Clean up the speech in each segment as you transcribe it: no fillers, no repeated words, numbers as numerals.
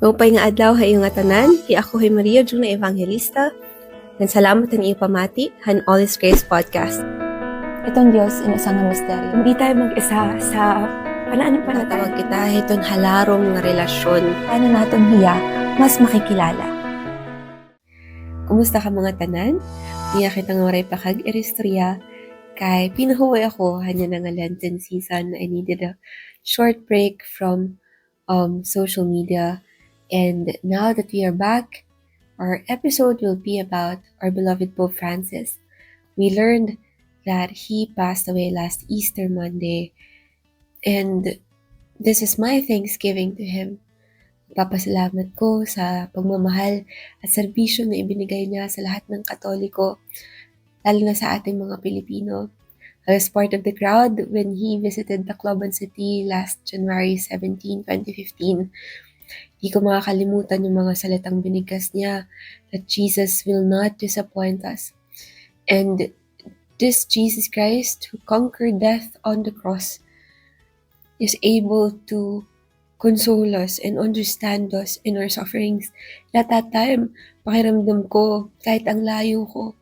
Maupay nga adlaw hayo nga tanan, ako Maria Juna Evangelista. Ngan salamat ang iyo pamati han All is Grace podcast. Itong Diyos inusang nga misteryo. Hindi tayo mag-isa sa panaan pa natawag kita itong halarong nga relasyon. Paano naton hiya mas makikilala? Kumusta ka mga tanan? Niya kita nga maray pakag eristorya kay pinahuway ako hanya nga Lenten season. I needed a short break from social media. And now that we are back, our episode will be about our beloved Pope Francis. We learned that he passed away last Easter Monday, and this is my thanksgiving to him. Papasalamat ko sa pagmamahal at serbisyo na ibinigay niya sa lahat ng Katoliko, lalo na sa ating mga Pilipino. I was part of the crowd when he visited Tacloban City last January 17, 2015. Di ko makakalimutan yung mga salitang binigkas niya that Jesus will not disappoint us. And this Jesus Christ who conquered death on the cross is able to console us and understand us in our sufferings. At that time, pakiramdam ko, kahit ang layo ko,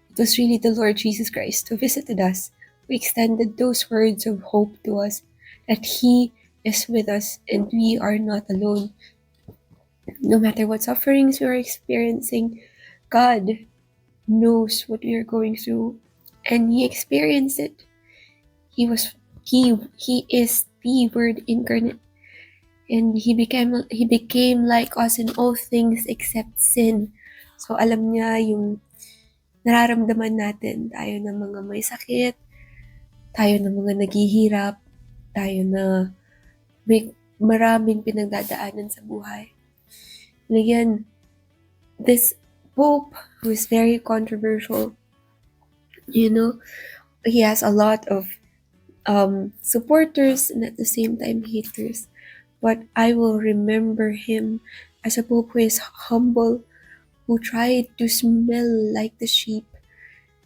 it was really the Lord Jesus Christ who visited us, who extended those words of hope to us, that He is with us and we are not alone. No matter what sufferings we are experiencing, God knows what we are going through, and He experienced it. He is the Word incarnate, and He became like us in all things except sin. So alam niya yung nararamdaman natin, tayo na mga may sakit, tayo na mga naghihirap, tayo na may maraming pinagdadaanan sa buhay. And again, this Pope who is very controversial, he has a lot of supporters and at the same time haters. But I will remember him as a Pope who is humble, who tried to smell like the sheep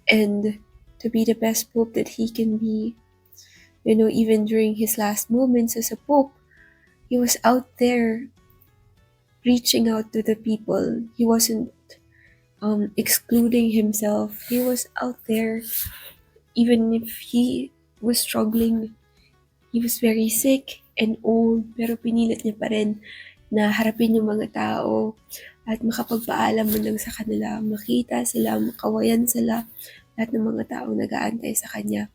and to be the best Pope that he can be. Even during his last moments as a Pope, he was out there reaching out to the people. He wasn't excluding himself. He was out there, even if he was struggling. He was very sick and old, pero pinilit niya pa rin na harapin yung mga tao at makapagpaalam man lang sa kanila, makita sila, makawayan sila, lahat ng mga tao nag-aantay sa kanya.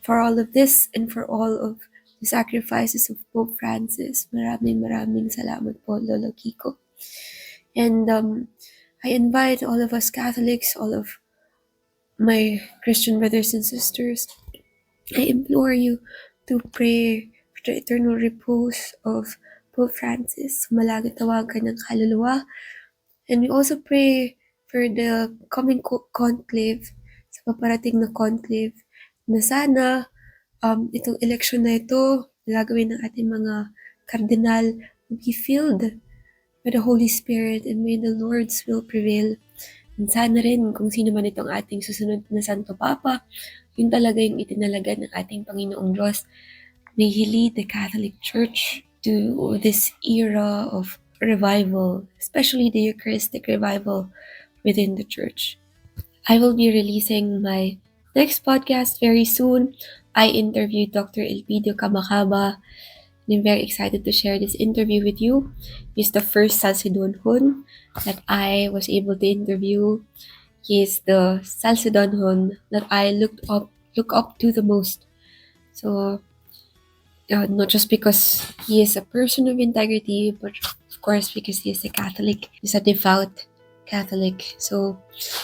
For all of this and for all of the sacrifices of Pope Francis, maraming salamat po, Lolo Kiko. And I invite all of us Catholics, all of my Christian brothers and sisters, I implore you to pray for the eternal repose of Pope Francis. Malagatawagan ng kaluluwa. And we also pray for the coming conclave, sa paparating na conclave, na sana itong election na ito, gagawin ng ating mga kardinal, will be filled by the Holy Spirit and may the Lord's will prevail. And sana rin kung sino man itong ating susunod na Santo Papa, yun talaga yung itinalaga ng ating Panginoong Diyos. May He lead the Catholic Church to this era of revival, especially the Eucharistic revival within the Church. I will be releasing my next podcast very soon. I interviewed Dr. Elpidio Kamacaba, and I'm very excited to share this interview with you. He's the first Salcedonhon that I was able to interview. He is the Salcedonhon that I look up to the most. So, not just because he is a person of integrity, but of course because he is a Catholic. He's a devout Catholic. So,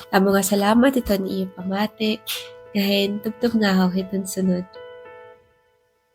mga salamat ito ni iyo pamati. Ngayon, tubtub na ako hitong sunod.